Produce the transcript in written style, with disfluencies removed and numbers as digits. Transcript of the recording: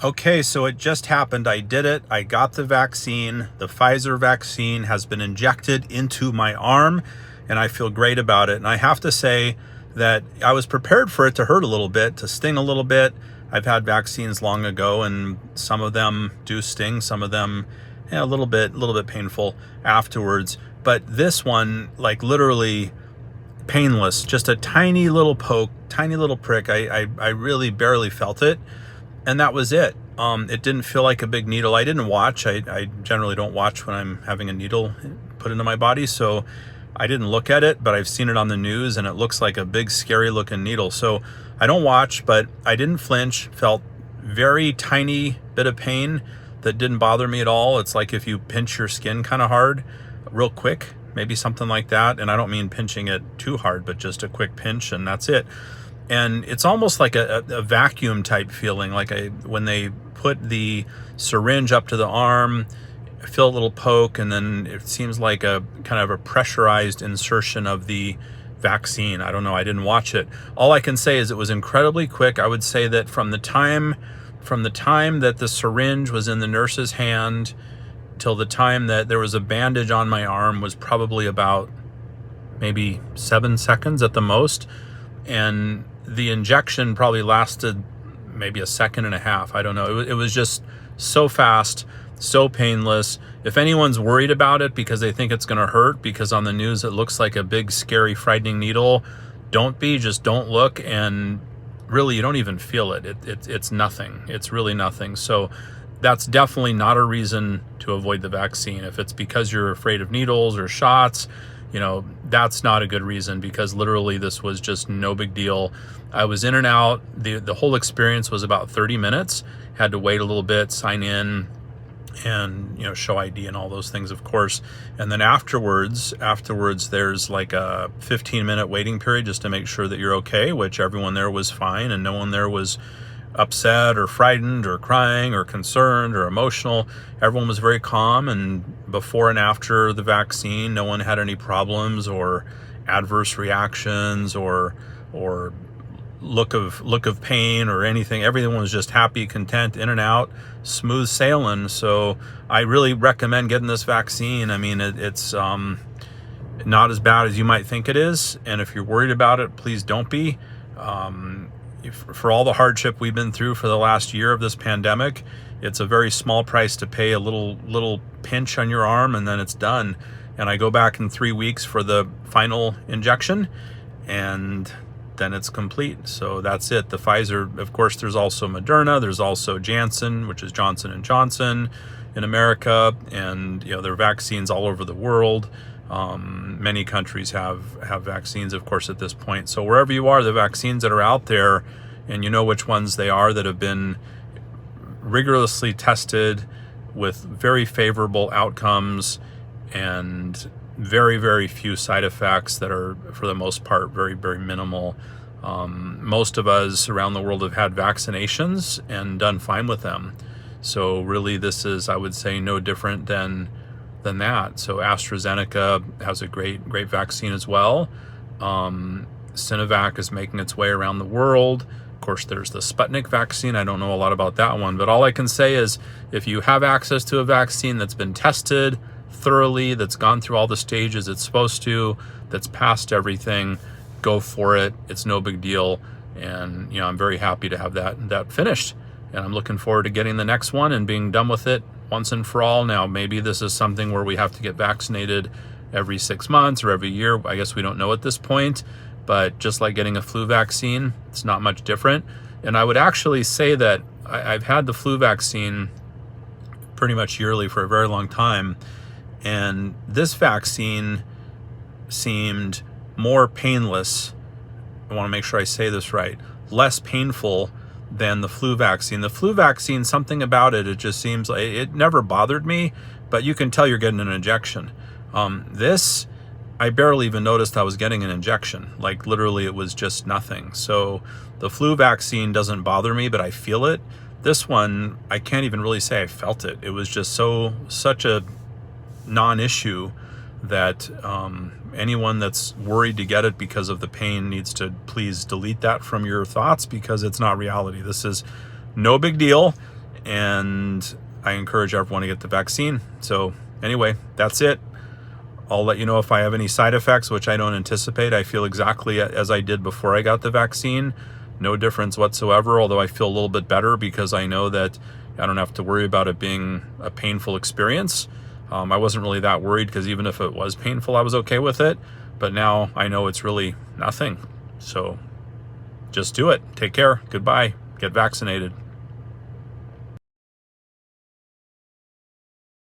Okay, so it just happened. I did it. I got the vaccine. The Pfizer vaccine has been injected into my arm, and I feel great about it. And I have to say that I was prepared for it to hurt a little bit, to sting a little bit. I've had vaccines long ago, and some of them do sting, some of them a little bit painful afterwards. But this one, like literally painless, just a tiny little poke, tiny little prick. I really barely felt it. And that was it. It didn't feel like a big needle. I didn't watch. I generally don't watch when I'm having a needle put into my body, so I didn't look at it, but I've seen it on the news and it looks like a big scary looking needle. So I don't watch, but I didn't flinch, felt very tiny bit of pain that didn't bother me at all. It's like if you pinch your skin kind of hard real quick, maybe something like that. And I don't mean pinching it too hard, but just a quick pinch and that's it. And it's almost like a vacuum type feeling, like when they put the syringe up to the arm, I feel a little poke, and then it seems like a kind of a pressurized insertion of the vaccine. I don't know, I didn't watch it. All I can say is it was incredibly quick. I would say that from the time that the syringe was in the nurse's hand till the time that there was a bandage on my arm was probably about maybe 7 seconds at the most. And the injection probably lasted maybe a second and a half. I don't know. It was just so fast, so painless. If anyone's worried about it because they think it's going to hurt, because on the news it looks like a big, scary, frightening needle, don't be. Just don't look. And really, you don't even feel it. It's nothing. It's really nothing. So that's definitely not a reason to avoid the vaccine. If it's because you're afraid of needles or shots, that's not a good reason, because literally this was just no big deal. I was in and out. The whole experience was about 30 minutes. Had to wait a little bit, sign in, and show ID and all those things, of course. And then afterwards there's like a 15-minute waiting period just to make sure that you're okay, which everyone there was fine, and no one there was upset or frightened or crying or concerned or emotional. Everyone was very calm, and before and after the vaccine, no one had any problems or adverse reactions or look of pain or anything. Everyone was just happy, content, in and out, smooth sailing. So I really recommend getting this vaccine. I mean, it's not as bad as you might think it is, and if you're worried about it, please don't be. For all the hardship we've been through for the last year of this pandemic, it's a very small price to pay. A little pinch on your arm and then it's done. And I go back in 3 weeks for the final injection, and then it's complete. So that's it. The Pfizer, of course, there's also Moderna, there's also Janssen, which is Johnson & Johnson in America, and there are vaccines all over the world. Many countries have vaccines, of course, at this point. So wherever you are, the vaccines that are out there, and you know which ones they are, that have been rigorously tested with very favorable outcomes and very, very few side effects that are, for the most part, very, very minimal. Most of us around the world have had vaccinations and done fine with them. So really, this is, I would say, no different than that. So AstraZeneca has a great vaccine as well. Sinovac is making its way around the world. Of course, there's the Sputnik vaccine. I don't know a lot about that one, but all I can say is if you have access to a vaccine that's been tested thoroughly, that's gone through all the stages it's supposed to, that's passed everything, go for it. It's no big deal. And I'm very happy to have that finished. And I'm looking forward to getting the next one and being done with it once and for all. Now, maybe this is something where we have to get vaccinated every 6 months or every year. I guess we don't know at this point, but just like getting a flu vaccine, it's not much different. And I would actually say that I've had the flu vaccine pretty much yearly for a very long time. And this vaccine seemed more painless. I want to make sure I say this right. Less painful than the flu vaccine. The flu vaccine, something about it just seems like it never bothered me, but you can tell you're getting an injection. This, I barely even noticed I was getting an injection. Like literally it was just nothing. So the flu vaccine doesn't bother me, but I feel it. This one, I can't even really say I felt it. It was just such a non-issue that anyone that's worried to get it because of the pain needs to please delete that from your thoughts, because it's not reality. This is no big deal. and I encourage everyone to get the vaccine. So anyway, that's it. I'll let you know if I have any side effects, which I don't anticipate. I feel exactly as I did before I got the vaccine. No difference whatsoever, although I feel a little bit better because I know that I don't have to worry about it being a painful experience. I wasn't really that worried because even if it was painful, I was okay with it. But now I know it's really nothing. So just do it. Take care. Goodbye. Get vaccinated.